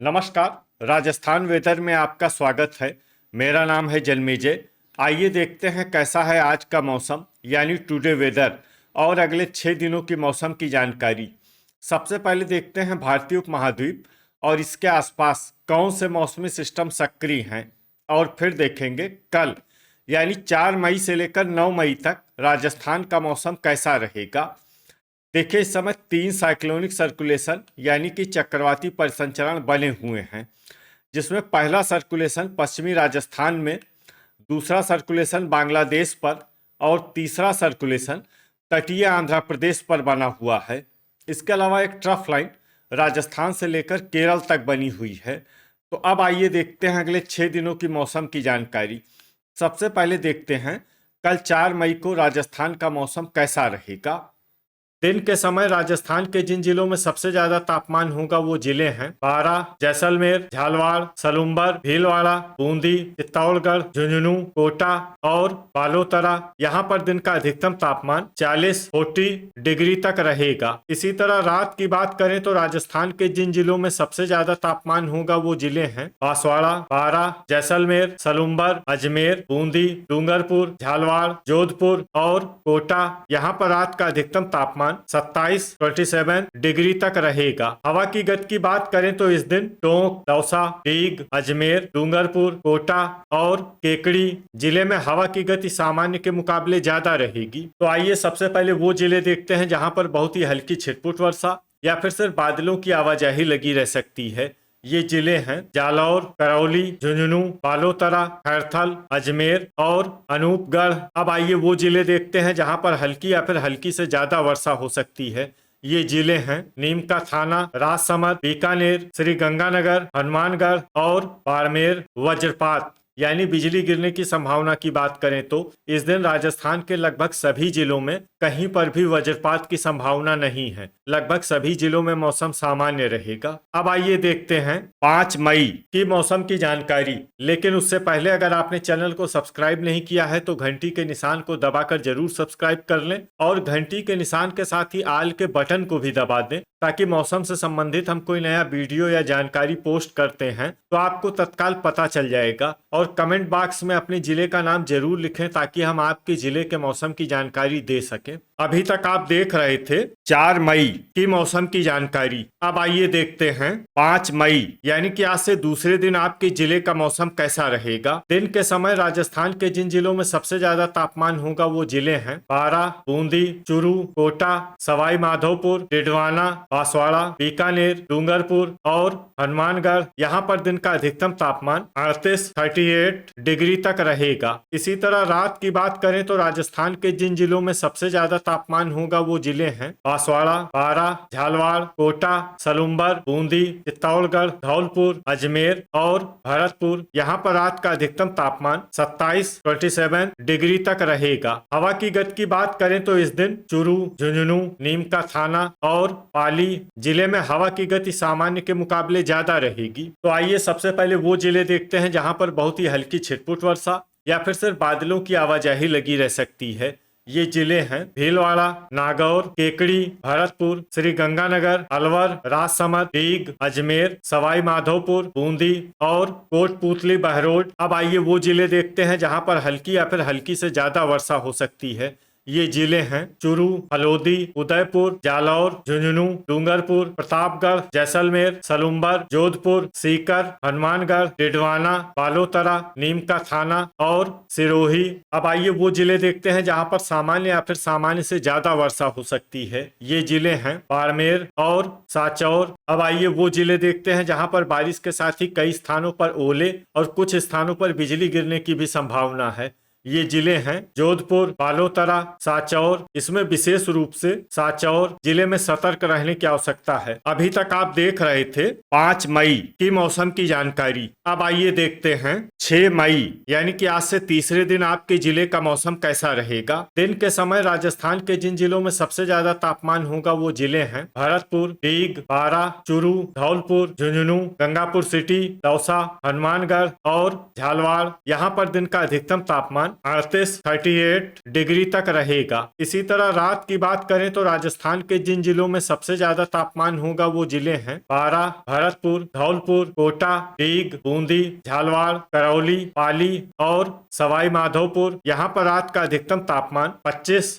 नमस्कार। राजस्थान वेदर में आपका स्वागत है। मेरा नाम है जन्मेजय। आइए देखते हैं कैसा है आज का मौसम यानी टुडे वेदर और अगले 6 दिनों की मौसम की जानकारी। सबसे पहले देखते हैं भारतीय उपमहाद्वीप और इसके आसपास कौन से मौसमी सिस्टम सक्रिय हैं, और फिर देखेंगे कल यानी 4 मई से लेकर 9 मई तक राजस्थान का मौसम कैसा रहेगा। देखिए, इस समय 3 साइक्लोनिक सर्कुलेशन यानी कि चक्रवाती परिसंचरण बने हुए हैं, जिसमें पहला सर्कुलेशन पश्चिमी राजस्थान में, दूसरा सर्कुलेशन बांग्लादेश पर और तीसरा सर्कुलेशन तटीय आंध्र प्रदेश पर बना हुआ है। इसके अलावा एक ट्रफ लाइन राजस्थान से लेकर केरल तक बनी हुई है। तो अब आइए देखते हैं अगले 6 दिनों की मौसम की जानकारी। सबसे पहले देखते हैं कल 4 मई को राजस्थान का मौसम कैसा रहेगा। दिन के समय राजस्थान के जिन जिलों में सबसे ज्यादा तापमान होगा वो जिले हैं बारां, जैसलमेर, झालावाड़, सलूम्बर, भीलवाड़ा, बूंदी, चित्तौड़गढ़, झुंझुनू, कोटा और बालोतरा। यहाँ पर दिन का अधिकतम तापमान 40 डिग्री तक रहेगा। इसी तरह रात की बात करें तो राजस्थान के जिन जिलों में सबसे ज्यादा तापमान होगा वो जिले हैं बांसवाड़ा, बारां, जैसलमेर, सलूम्बर, अजमेर, बूंदी, डूंगरपुर, झालावाड़, जोधपुर और कोटा। यहाँ पर रात का अधिकतम तापमान 27 डिग्री तक रहेगा। हवा की गति की बात करें तो इस दिन टोंक, दौसा, डीग, अजमेर, डूंगरपुर, कोटा और केकड़ी जिले में हवा की गति सामान्य के मुकाबले ज्यादा रहेगी। तो आइए सबसे पहले वो जिले देखते हैं जहां पर बहुत ही हल्की छिटपुट वर्षा या फिर सिर्फ बादलों की आवाजाही लगी रह सकती है। ये जिले हैं जालौर, करौली, झुंझुनू, बालोतरा, खैरथल, अजमेर और अनूपगढ़। अब आइए वो जिले देखते हैं जहां पर हल्की या फिर हल्की से ज्यादा वर्षा हो सकती है। ये जिले हैं नीमका थाना, राजसमंद, बीकानेर, श्री गंगानगर, हनुमानगढ़ और बाड़मेर। वज्रपात यानी बिजली गिरने की संभावना की बात करें तो इस दिन राजस्थान के लगभग सभी जिलों में कहीं पर भी वज्रपात की संभावना नहीं है। लगभग सभी जिलों में मौसम सामान्य रहेगा। अब आइए देखते हैं 5 मई की मौसम की जानकारी। लेकिन उससे पहले अगर आपने चैनल को सब्सक्राइब नहीं किया है तो घंटी के निशान को दबाकर जरूर सब्सक्राइब कर लें और घंटी के निशान के साथ ही आल के बटन को भी दबा दें, ताकि मौसम से संबंधित हम कोई नया वीडियो या जानकारी पोस्ट करते हैं तो आपको तत्काल पता चल जाएगा। और कमेंट बॉक्स में अपने जिले का नाम जरूर लिखें ताकि हम आपके जिले के मौसम की जानकारी दे सकें। अभी तक आप देख रहे थे 4 मई की मौसम की जानकारी। अब आइए देखते हैं 5 मई यानी कि आज से दूसरे दिन आपके जिले का मौसम कैसा रहेगा। दिन के समय राजस्थान के जिन जिलों में सबसे ज्यादा तापमान होगा वो जिले हैं बारां, बूंदी, चूरू, कोटा, सवाई माधोपुर, डिडवाना, बांसवाड़ा, बीकानेर, डूंगरपुर और हनुमानगढ़। यहाँ पर दिन का अधिकतम तापमान 38 डिग्री तक रहेगा। इसी तरह रात की बात करें तो राजस्थान के जिन जिलों में सबसे ज्यादा तापमान होगा वो जिले हैं बांसवाड़ा, बारां, झालावाड़, कोटा, सलूम्बर, बूंदी, चित्तौड़गढ़, धौलपुर, अजमेर और भरतपुर। यहाँ पर रात का अधिकतम तापमान 27 डिग्री तक रहेगा। हवा की गति की बात करें तो इस दिन चूरू, झुंझुनू, नीमका थाना और पाली जिले में हवा की गति सामान्य के मुकाबले ज्यादा रहेगी। तो आइए सबसे पहले वो जिले देखते हैं जहां पर बहुत ही हल्की छिटपुट वर्षा या फिर सिर्फ बादलों की आवाजाही लगी रह सकती है। ये जिले हैं भीलवाड़ा, नागौर, केकड़ी, भरतपुर, श्री गंगानगर, अलवर, राजसमंद, डीग, अजमेर, सवाई माधोपुर, बूंदी और कोटपूतली, बहरोड। अब आइए वो जिले देखते हैं जहां पर हल्की या फिर हल्की से ज्यादा वर्षा हो सकती है। ये जिले हैं चूरू, हलोदी, उदयपुर, जालौर, झुंझुनू, डूंगरपुर, प्रतापगढ़, जैसलमेर, सलूम्बर, जोधपुर, सीकर, हनुमानगढ़, डिडवाना, बालोतरा, नीमका थाना और सिरोही। अब आइए वो जिले देखते हैं जहां पर सामान्य या फिर सामान्य से ज्यादा वर्षा हो सकती है। ये जिले हैं बाड़मेर और सांचौर। अब आइए वो जिले देखते हैं जहां पर बारिश के साथ ही कई स्थानों पर ओले और कुछ स्थानों पर बिजली गिरने की भी संभावना है। ये जिले हैं जोधपुर, बालोतरा, सांचौर। इसमें विशेष रूप से सांचौर जिले में सतर्क रहने की आवश्यकता है। अभी तक आप देख रहे थे 5 मई की मौसम की जानकारी। अब आइए देखते हैं 6 मई यानी कि आज से तीसरे दिन आपके जिले का मौसम कैसा रहेगा। दिन के समय राजस्थान के जिन जिलों में सबसे ज्यादा तापमान होगा वो जिले हैं भरतपुर, डीग, बारां, चूरू, धौलपुर, झुंझुनू, गंगापुर सिटी, दौसा, हनुमानगढ़ और झालावाड़। यहाँ पर दिन का अधिकतम तापमान तापमान 38 तक रहेगा। इसी तरह रात की बात करें तो राजस्थान के जिन जिलों में सबसे ज्यादा तापमान होगा वो जिले हैं बारां, भरतपुर, धौलपुर, कोटा, दीग, बूंदी, झालवाड़, करौली, पाली और सवाई माधोपुर। यहाँ पर रात का अधिकतम तापमान 25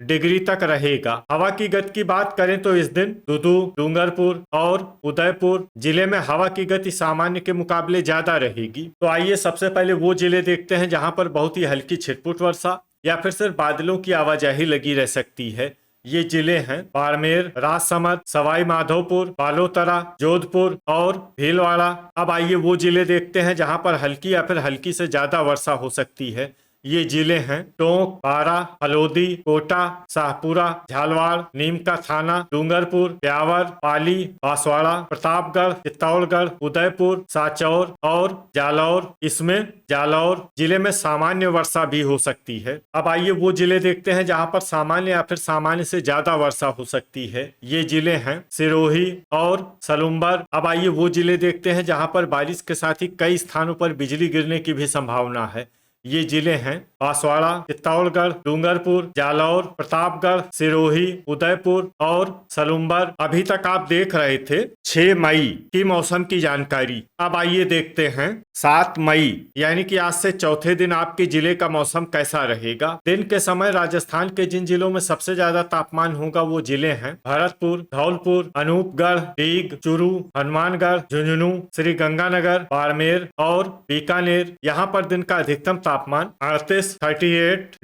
डिग्री तक रहेगा। हवा की गति की बात करें तो इस दिन दुदू, डूंगरपुर और उदयपुर जिले में हवा की गति सामान्य के मुकाबले ज्यादा रहेगी। तो आइए सबसे पहले वो जिले देखते हैं जहां पर बहुत ही हल्की छिटपुट वर्षा या फिर सिर्फ बादलों की आवाजाही लगी रह सकती है। ये जिले हैं बाड़मेर, राजसमंद, सवाई माधोपुर, बालोतरा, जोधपुर और भीलवाड़ा। अब आइए वो जिले देखते हैं जहां पर हल्की या फिर हल्की से ज्यादा वर्षा हो सकती है। ये जिले हैं टोंक, बारा, हलोदी, कोटा, शाहपुरा, झालवाड़, नीम का थाना, डूंगरपुर, ब्यावर, पाली, बांसवाड़ा, प्रतापगढ़, चित्तौड़गढ़, उदयपुर, सांचौर और जालौर। इसमें जालौर जिले में सामान्य वर्षा भी हो सकती है। अब आइए वो जिले देखते हैं जहां पर सामान्य या फिर सामान्य से ज्यादा वर्षा हो सकती है। ये जिले हैं सिरोही और सलुम्बर। अब आइए वो जिले देखते हैं जहां पर बारिश के साथ ही कई स्थानों पर बिजली गिरने की भी संभावना है। ये जिले हैं बांसवाड़ा, चित्तौड़गढ़, डूंगरपुर, जालौर, प्रतापगढ़, सिरोही, उदयपुर और सलुम्बर। अभी तक आप देख रहे थे 6 मई की मौसम की जानकारी। अब आइए देखते हैं 7 मई यानी कि आज से चौथे दिन आपके जिले का मौसम कैसा रहेगा। दिन के समय राजस्थान के जिन जिलों में सबसे ज्यादा तापमान होगा वो जिले हैं भरतपुर, धौलपुर, अनूपगढ़, दीग, चूरू, हनुमानगढ़, झुंझुनू, श्री गंगानगर, बाड़मेर और बीकानेर। यहाँ पर दिन का अधिकतम तापमान 38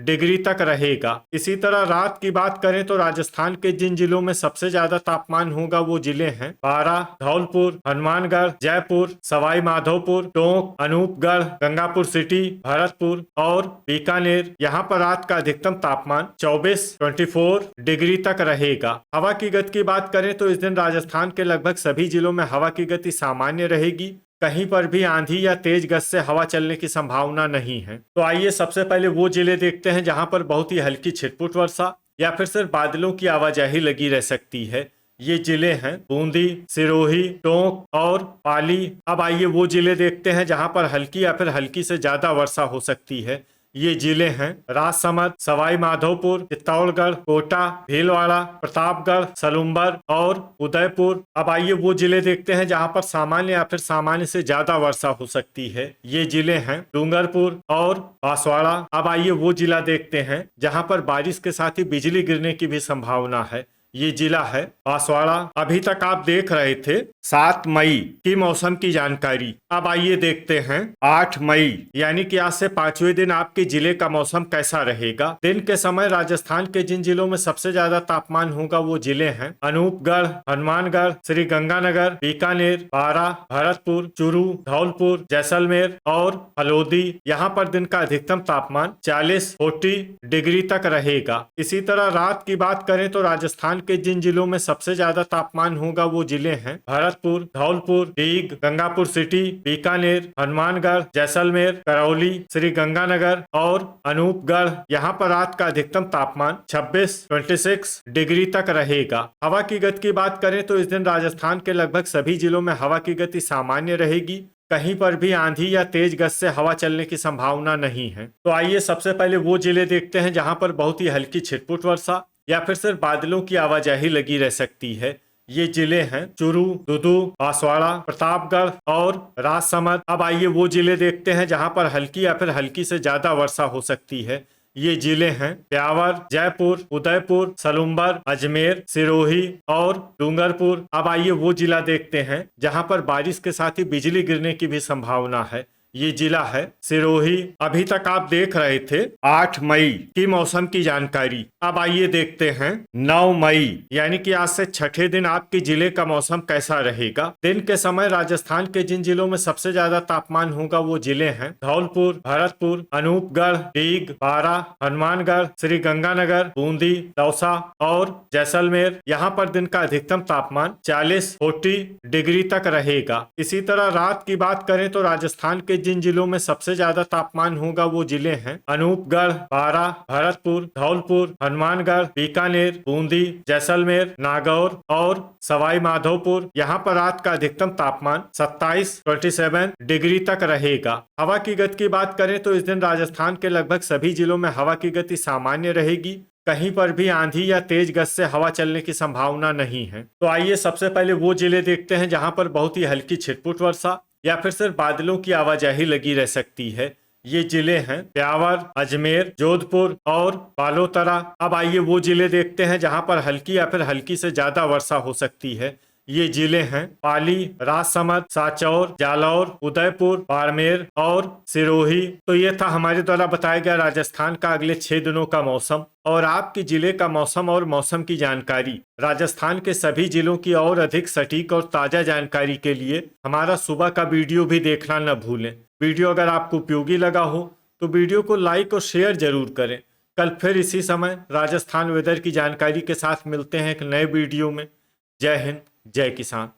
डिग्री तक रहेगा। इसी तरह रात की बात करें तो राजस्थान के जिन जिलों में सबसे ज्यादा तापमान होगा वो जिले हैं बारां, धौलपुर, हनुमानगढ़, जयपुर, सवाई माधोपुर, टोंक, अनूपगढ़, गंगापुर सिटी, भरतपुर और बीकानेर। यहाँ पर रात का अधिकतम तापमान 24 डिग्री तक रहेगा। हवा की गति की बात करें तो इस दिन राजस्थान के लगभग सभी जिलों में हवा की गति सामान्य रहेगी। कहीं पर भी आंधी या तेज गति से हवा चलने की संभावना नहीं है। तो आइए सबसे पहले वो जिले देखते हैं जहां पर बहुत ही हल्की छिटपुट वर्षा या फिर सिर्फ बादलों की आवाजाही लगी रह सकती है। ये जिले हैं बूंदी, सिरोही, टोंक और पाली। अब आइए वो जिले देखते हैं जहां पर हल्की या फिर हल्की से ज्यादा वर्षा हो सकती है। ये जिले हैं राजसमंद, सवाई माधोपुर, चित्तौड़गढ़, कोटा, भीलवाड़ा, प्रतापगढ़, सलुम्बर और उदयपुर। अब आइए वो जिले देखते हैं जहां पर सामान्य या फिर सामान्य से ज्यादा वर्षा हो सकती है। ये जिले हैं डूंगरपुर और बांसवाड़ा। अब आइए वो जिला देखते हैं जहां पर बारिश के साथ ही बिजली गिरने की भी संभावना है। ये जिला है बांसवाड़ा। अभी तक आप देख रहे थे 7 मई की मौसम की जानकारी। अब आइए देखते हैं 8 मई यानी कि आज से 5वें दिन आपके जिले का मौसम कैसा रहेगा। दिन के समय राजस्थान के जिन जिलों में सबसे ज्यादा तापमान होगा वो जिले हैं अनूपगढ़, हनुमानगढ़, श्री गंगानगर, बीकानेर, बारां, भरतपुर, चूरू, धौलपुर, जैसलमेर और हलोदी। यहाँ पर दिन का अधिकतम तापमान 40 डिग्री तक रहेगा। इसी तरह रात की बात करें तो राजस्थान के जिन जिलों में सबसे ज्यादा तापमान होगा वो जिले हैं भरतपुर, धौलपुर, दीग, गंगापुर सिटी, बीकानेर, हनुमानगढ़, जैसलमेर, करौली, श्री गंगानगर और अनूपगढ़। यहाँ पर रात का अधिकतम तापमान 26 डिग्री तक रहेगा। हवा की गति की बात करें तो इस दिन राजस्थान के लगभग सभी जिलों में हवा की गति सामान्य रहेगी। कहीं पर भी आंधी या तेज गति से हवा चलने की संभावना नहीं है। तो आइए सबसे पहले वो जिले देखते हैं जहां पर बहुत ही हल्की छिटपुट वर्षा या फिर सिर्फ बादलों की आवाजाही लगी रह सकती है। ये जिले हैं चूरू, दुदू, बांसवाड़ा, प्रतापगढ़ और राजसमंद। अब आइए वो जिले देखते हैं जहां पर हल्की या फिर हल्की से ज्यादा वर्षा हो सकती है। ये जिले हैं ब्यावर, जयपुर, उदयपुर, सलुम्बर, अजमेर, सिरोही और डूंगरपुर। अब आइए वो जिला देखते हैं जहां पर बारिश के साथ ही बिजली गिरने की भी संभावना है। ये जिला है सिरोही। अभी तक आप देख रहे थे 8 मई की मौसम की जानकारी। अब आइए देखते हैं 9 मई यानी कि आज से छठे दिन आपके जिले का मौसम कैसा रहेगा। दिन के समय राजस्थान के जिन जिलों में सबसे ज्यादा तापमान होगा वो जिले हैं धौलपुर, भरतपुर, अनूपगढ़, दीग, बारा, हनुमानगढ़, श्री गंगानगर, बूंदी, दौसा और जैसलमेर। यहाँ पर दिन का अधिकतम तापमान 40 डिग्री तक रहेगा। इसी तरह रात की बात करें तो राजस्थान के जिन जिलों में सबसे ज्यादा तापमान होगा वो जिले हैं अनूपगढ़, बारां, भरतपुर, धौलपुर, हनुमानगढ़, बीकानेर, बूंदी, जैसलमेर, नागौर और सवाई माधोपुर। यहाँ पर रात का अधिकतम तापमान 27 डिग्री तक रहेगा। हवा की गति की बात करें तो इस दिन राजस्थान के लगभग सभी जिलों में हवा की गति सामान्य रहेगी। कहीं पर भी आंधी या तेज गति से हवा चलने की संभावना नहीं है। तो आइए सबसे पहले वो जिले देखते हैं जहां पर बहुत ही हल्की छिटपुट वर्षा या फिर सिर्फ बादलों की आवाजाही लगी रह सकती है। ये जिले हैं ब्यावर, अजमेर, जोधपुर और बालोतरा। अब आइए वो जिले देखते हैं जहां पर हल्की या फिर हल्की से ज्यादा वर्षा हो सकती है। ये जिले हैं पाली, राजसमंद, सांचौर, जालौर, उदयपुर, बाड़मेर और सिरोही। तो ये था हमारे द्वारा बताया गया राजस्थान का अगले 6 दिनों का मौसम। और आपके जिले का मौसम और मौसम की जानकारी, राजस्थान के सभी जिलों की और अधिक सटीक और ताजा जानकारी के लिए हमारा सुबह का वीडियो भी देखना न भूलें। वीडियो अगर आपको उपयोगी लगा हो तो वीडियो को लाइक और शेयर जरूर करें। कल फिर इसी समय राजस्थान वेदर की जानकारी के साथ मिलते हैं एक नए वीडियो में। जय हिंद, जय किसान।